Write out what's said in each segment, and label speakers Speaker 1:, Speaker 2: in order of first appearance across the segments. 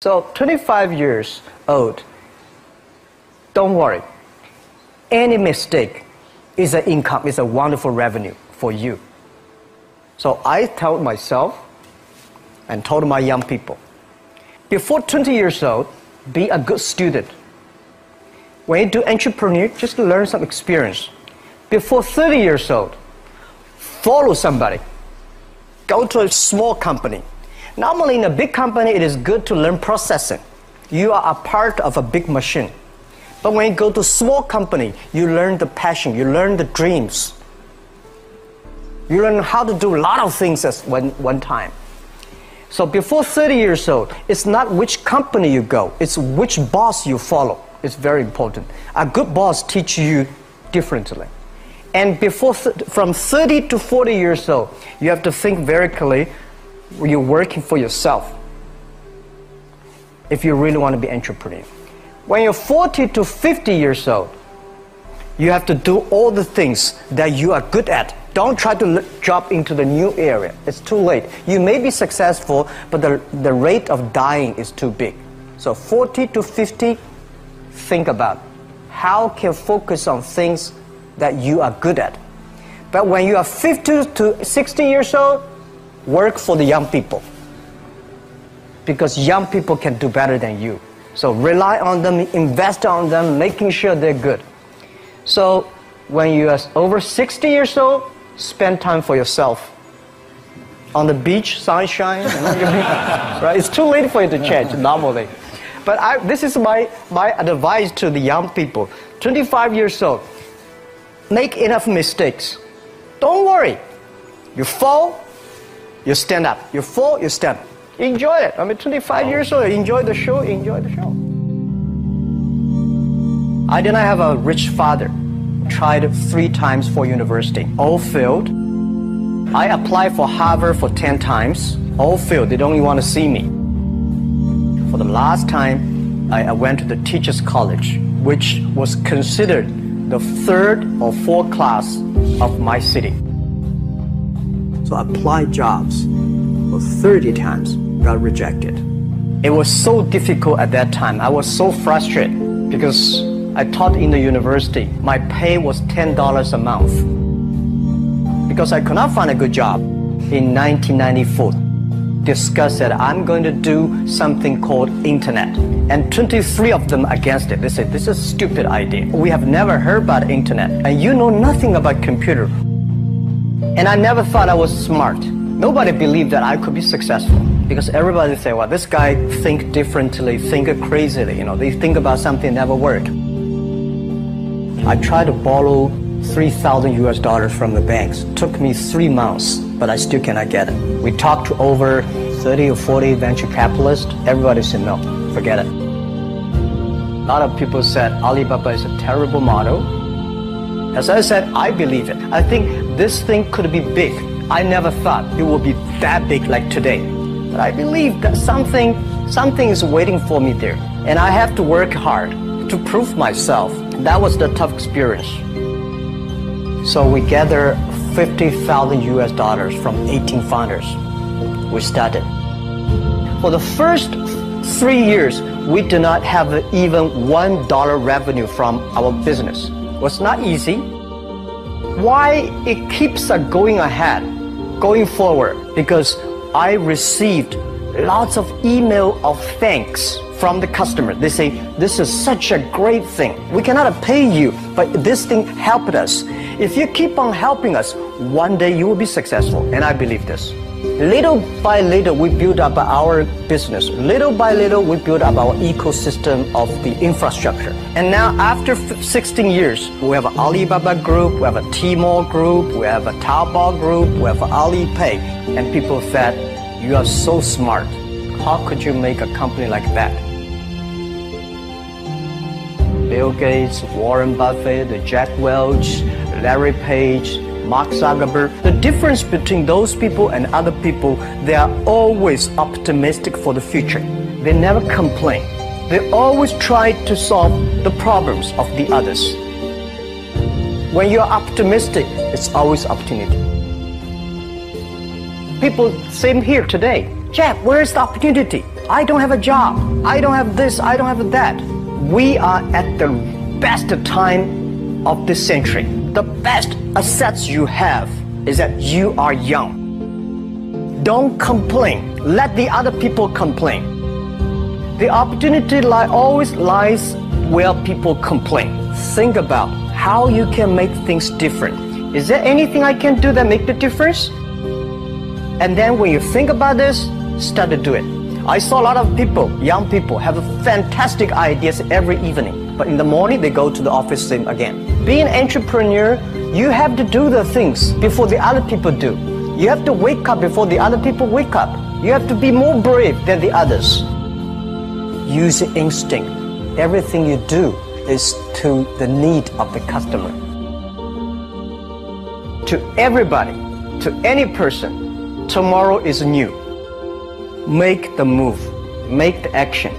Speaker 1: So 25 years old, don't worry. Any mistake is an income, is a wonderful revenue for you. So I told myself and told my young people, before 20 years old, be a good student. When you do entrepreneur, just learn some experience. Before 30 years old, follow somebody. Go to a small company. Normally in a big company, it is good to learn processing. You are a part of a big machine. But when you go to a small company, you learn the passion, you learn the dreams. You learn how to do a lot of things at one time. So before 30 years old, it's not which company you go, it's which boss you follow. It's very important. A good boss teaches you differently. And from 30 to 40 years old, you have to think very clearly, you're working for yourself if you really want to be an entrepreneur. When you're 40 to 50 years old, you have to do all the things that you are good at. Don't try to jump into the new area. It's too late. You may be successful, but the rate of dying is too big. So 40 to 50, think about how can you focus on things that you are good at. But when you are 50 to 60 years old, work for the young people, because young people can do better than you. So rely on them, invest on them, making sure they're good. So when you are over 60 years old, spend time for yourself. On the beach, sunshine, right? It's too late for you to change normally. But this is my advice to the young people. 25 years old, make enough mistakes. Don't worry. You fall, you stand up. You fall, you stand up. Enjoy it. I mean, 25 years old, enjoy the show, enjoy the show. I did not have a rich father. Tried 3 times for university. All failed. I applied for Harvard for 10 times. All failed. They don't even want to see me. For the last time, I went to the Teachers College, which was considered the 3rd or 4th class of my city. So I applied jobs for 30 times, got rejected. It was so difficult at that time. I was so frustrated because I taught in the university. My pay was $10 a month. Because I could not find a good job in 1994. Discussed that I'm going to do something called internet. And 23 of them against it. They said, this is a stupid idea. We have never heard about internet. And you know nothing about computer. And I never thought I was smart. Nobody believed that I could be successful. Because everybody say, well, this guy think differently, think crazily. You know, they think about something never work. I tried to borrow $3,000 from the banks. Took me 3 months, but I still cannot get it. We talked to over 30 or 40 venture capitalists. Everybody said, no, forget it. A lot of people said Alibaba is a terrible model. As I said, I believe it. I think this thing could be big. I never thought it would be that big like today. But I believe that something is waiting for me there. And I have to work hard to prove myself. That was the tough experience. So we gathered $50,000 from 18 founders. We started. For the first 3 years, we did not have even $1 revenue from our business. It was not easy. Why it keeps going ahead, going forward? Because I received lots of email of thanks from the customer. They say, this is such a great thing. We cannot pay you, but this thing helped us. If you keep on helping us, one day you will be successful. And I believe this. Little by little, we build up our business. Little by little, we build up our ecosystem of the infrastructure. And now, after 16 years, we have an Alibaba group, we have a Tmall group, we have a Taobao group, we have Alipay. And people said, you are so smart. How could you make a company like that? Bill Gates, Warren Buffett, Jack Welch, Larry Page, Mark Zuckerberg. The difference between those people and other people, they are always optimistic for the future. They never complain. They always try to solve the problems of the others. When you're optimistic, it's always opportunity. People, same here today. Jack, where's the opportunity? I don't have a job. I don't have this. I don't have that. We are at the best time of this century. The best assets you have is that you are young. Don't complain. Let the other people complain. The opportunity always lies where people complain. Think about how you can make things different. Is there anything I can do that make the difference? And then when you think about this, start to do it. I saw a lot of people, young people, have fantastic ideas every evening. But in the morning, they go to the office same again. Being an entrepreneur, you have to do the things before the other people do. You have to wake up before the other people wake up. You have to be more brave than the others. Use instinct. Everything you do is to the need of the customer. To everybody, to any person, tomorrow is new. Make the move. Make the action.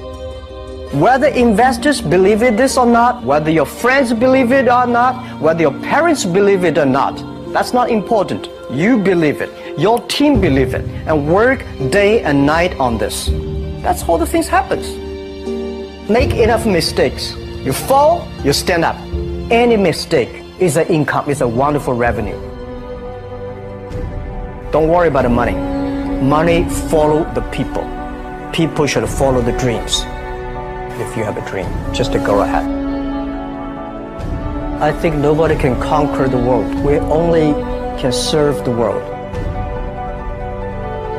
Speaker 1: Whether investors believe it this or not, whether your friends believe it or not, whether your parents believe it or not, that's not important. You believe it. Your team believe it. And work day and night on this. That's how the things happens. Make enough mistakes. You fall, you stand up. Any mistake is an income, is a wonderful revenue. Don't worry about the money. Money follow the people. People should follow the dreams. If you have a dream, just to go ahead. I think nobody can conquer the world. We only can serve the world.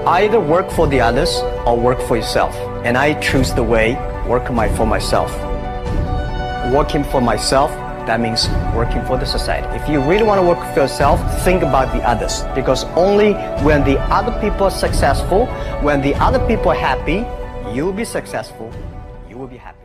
Speaker 1: Either work for the others or work for yourself. And I choose the way, work for myself. Working for myself, that means working for the society. If you really want to work for yourself, think about the others. Because only when the other people are successful, when the other people are happy, you will be successful, you will be happy.